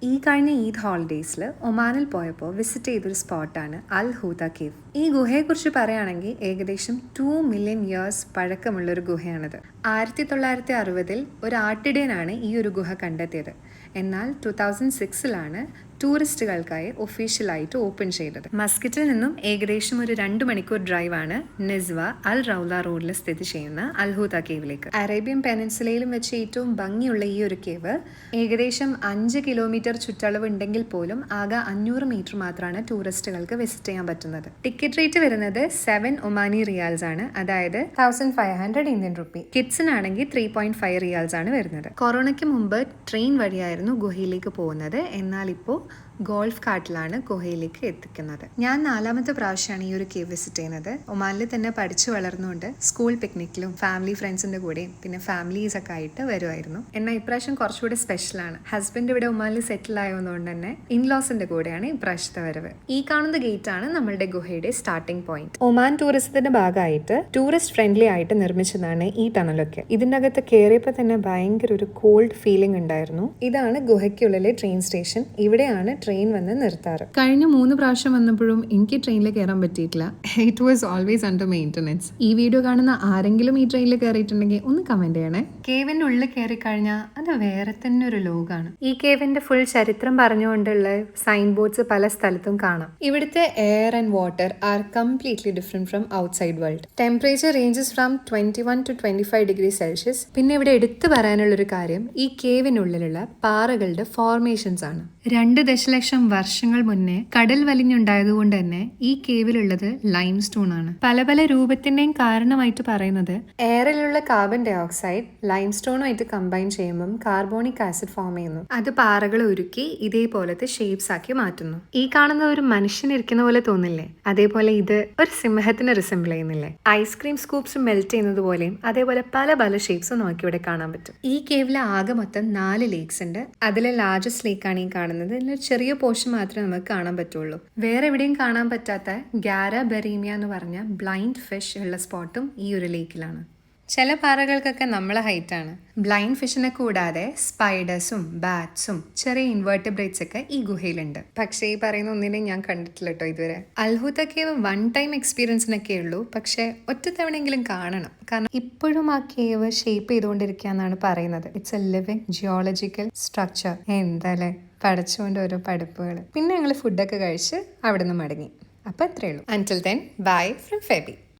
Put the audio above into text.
ഈ കഴിഞ്ഞ ഈദ് ഹോളിഡേയ്സിൽ ഒമാനിൽ പോയപ്പോൾ വിസിറ്റ് ചെയ്തൊരു സ്പോട്ടാണ് അൽ ഹൂത കേവ്. ഈ ഗുഹയെക്കുറിച്ച് പറയുകയാണെങ്കിൽ ഏകദേശം 2 മില്യൺ ഇയേഴ്സ് പഴക്കമുള്ളൊരു ഗുഹയാണിത്. 1960 ഒരു ആട്ടിടയനാണ് ഈ ഒരു ഗുഹ കണ്ടെത്തിയത്. എന്നാൽ 2006 ടൂറിസ്റ്റുകൾക്കായി ഒഫീഷ്യലായിട്ട് ഓപ്പൺ ചെയ്തത്. മസ്കറ്റിൽ നിന്നും ഏകദേശം ഒരു 2 മണിക്കൂർ ഡ്രൈവാണ് നിസ്വ അൽ റൗല റോഡിൽ സ്ഥിതി ചെയ്യുന്ന അൽ ഹൂത കേവിലേക്ക്. അറേബ്യൻ പെനിൻസുലയിലും വെച്ച് ഏറ്റവും ഭംഗിയുള്ള ഈ ഒരു കേവ് ഏകദേശം 5 കിലോമീറ്റർ ചുറ്റളവ് ഉണ്ടെങ്കിൽ പോലും ആകെ 500 മീറ്റർ മാത്രമാണ് ടൂറിസ്റ്റുകൾക്ക് വിസിറ്റ് ചെയ്യാൻ പറ്റുന്നത്. ടിക്കറ്റ് റേറ്റ് വരുന്നത് 7 ഒമാനി റിയാൽസ് ആണ്, അതായത് 1500 ഇന്ത്യൻ റുപ്പി. കിഡ്സിനാണെങ്കിൽ 3.5 റിയാൽസ് ആണ് വരുന്നത്. കൊറോണയ്ക്ക് മുമ്പ് ട്രെയിൻ വഴിയായിരുന്നു ഗുഹയിലേക്ക് പോകുന്നത്. എന്നാൽ ഇപ്പോൾ ഗോൾഫ് കാർട്ടിലാണ് ഗുഹയിലേക്ക് എത്തിക്കുന്നത്. ഞാൻ 4ാമത്തെ പ്രാവശ്യമാണ് ഈ ഒരു കേവ് വിസിറ്റ് ചെയ്യുന്നത്. ഒമാനിൽ തന്നെ പഠിച്ചു വളർന്നുകൊണ്ട് സ്കൂൾ പിക്നിക്കിലും ഫാമിലി ഫ്രണ്ട്സിന്റെ കൂടെയും പിന്നെ ഫാമിലീസ് ഒക്കെ ആയിട്ട് വരുമായിരുന്നു. എന്നാൽ ഇപ്രാവശ്യം കുറച്ചുകൂടി സ്പെഷ്യലാണ്. ഹസ്ബൻഡ് ഇവിടെ ഒമാനിൽ സെറ്റിൽ ആയതുകൊണ്ട് തന്നെ ഇൻലോസിന്റെ കൂടെയാണ് ഇപ്രാവശ്യത്തെ വരവ്. ഈ കാണുന്ന ഗേറ്റ് ആണ് നമ്മളുടെ ഗുഹയുടെ സ്റ്റാർട്ടിംഗ് പോയിന്റ്. ഒമാൻ ടൂറിസത്തിന്റെ ഭാഗമായിട്ട് ടൂറിസ്റ്റ് ഫ്രണ്ട്ലി ആയിട്ട് നിർമ്മിച്ചതാണ് ഈ ടണലൊക്കെ. ഇതിന്റെ അകത്ത് കയറിയപ്പോൾ തന്നെ ഭയങ്കര ഒരു കോൾഡ് ഫീലിംഗ് ഉണ്ടായിരുന്നു. ഇതാണ് ഗുഹയ്ക്കുള്ളിലെ ട്രെയിൻ സ്റ്റേഷൻ. ഇവിടെയാണ് ട്രെയിൻ വന്ന് നിർത്താറ്. കഴിഞ്ഞ 3 പ്രാവശ്യം വന്നപ്പോഴും എനിക്ക് ട്രെയിനിൽ കയറാൻ പറ്റിയിട്ടില്ല. It was always under maintenance. ഈ വീഡിയോ കാണുന്ന ആരെങ്കിലും ഈ ട്രെയിനിൽ കയറിയിട്ടുണ്ടെങ്കിൽ ഒന്ന് കമന്റ് ചെയ്യണേ. കേവിന്റെ ഉള്ളിൽ കയറി കഴിഞ്ഞാൽ അത് വേറെ തന്നെ ഒരു ലോകമാണ്. ഈ കേവിന്റെ ഫുൾ ചരിത്രം പറഞ്ഞുകൊണ്ടുള്ള സൈൻ ബോർഡ്സ് പല സ്ഥലത്തും കാണാം. ഇവിടുത്തെ air and water are completely different from outside world. Temperature ranges from 21 to 25 degree Celsius. പിന്നെ ഇവിടെ എടുത്തു പറയാനുള്ളൊരു കാര്യം ഈ കേവിനുള്ളിലുള്ള പാറകളുടെ ഫോർമേഷൻസ് ആണ്. 2 ദശലക്ഷം വർഷങ്ങൾ മുന്നേ കടൽ വലിഞ്ഞുണ്ടായതുകൊണ്ട് തന്നെ ഈ കേവിലുള്ളത് ലൈം സ്റ്റോൺ ആണ്. പല പല രൂപത്തിന്റെയും കാരണമായിട്ട് പറയുന്നത് എയറിലുള്ള കാർബൺ ഡൈ ഓക്സൈഡ് ലൈം സ്റ്റോണുമായിട്ട് കമ്പൈൻ ചെയ്യുമ്പം കാർബോണിക് ആസിഡ് ഫോം ചെയ്യുന്നു. അത് പാറകൾ ഉരുക്കി ഇതേപോലത്തെ ഷേപ്സ് ആക്കി മാറ്റുന്നു. ഈ കാണുന്ന ഒരു മനുഷ്യൻ ഇരിക്കുന്ന പോലെ തോന്നില്ലേ? അതേപോലെ ഇത് ഒരു സിംഹത്തിന് റിസംബിൾ ചെയ്യുന്നില്ലേ? ഐസ്ക്രീം സ്കൂപ്സ് മെൽറ്റ് ചെയ്യുന്നത് പോലെയും അതേപോലെ പല പല ഷേപ്സും നമുക്ക് ഇവിടെ കാണാൻ പറ്റും. ഈ കേവിൽ ആകെ മൊത്തം 4 ലേക്സ് ഉണ്ട്. അതിലെ ലാർജസ്റ്റ് ലേക്കാണ് ഈ കാണുന്നത്. ചെറിയ പോർഷൻ മാത്രമേ നമുക്ക് കാണാൻ പറ്റുള്ളൂ. വേറെ എവിടെയും കാണാൻ പറ്റാത്ത ഗാര ബെറീമിയ എന്ന് പറഞ്ഞ ബ്ലൈൻഡ് ഫിഷ് ഉള്ള സ്പോട്ടും ഈ ഒരു ലേക്കിലാണ്. ചില പാറകൾക്കൊക്കെ നമ്മളെ ഹൈറ്റാണ്. ബ്ലൈൻഡ് ഫിഷിനെ കൂടാതെ സ്പൈഡേഴ്സും ബാറ്റ്സും ചെറിയ ഇൻവേർട്ടിബ്രേറ്റ്സ് ഒക്കെ ഈ ഗുഹയിലുണ്ട്. പക്ഷേ ഈ പറയുന്ന ഒന്നിനെയും ഞാൻ കണ്ടിട്ടില്ല കേട്ടോ ഇതുവരെ. അൽ ഹൂത കേവ് 1 ടൈം എക്സ്പീരിയൻസിനൊക്കെ ഉള്ളൂ. പക്ഷെ ഒറ്റ തവണയെങ്കിലും കാണണം. കാരണം ഇപ്പോഴും ആ കേവ് ഷേപ്പ് ചെയ്തുകൊണ്ടിരിക്കുക എന്നാണ് പറയുന്നത്. It's A living geological structure. എന്തായാലും പഠിച്ചുകൊണ്ട് ഓരോ പഠിപ്പുകൾ. പിന്നെ ഞങ്ങൾ ഫുഡൊക്കെ കഴിച്ച് അവിടെ നിന്ന് മടങ്ങി. അപ്പോൾ അത്രയേ ഉള്ളൂ. അൻറ്റിൽ ദെൻ ബൈ ഫ്രം ഫെബി.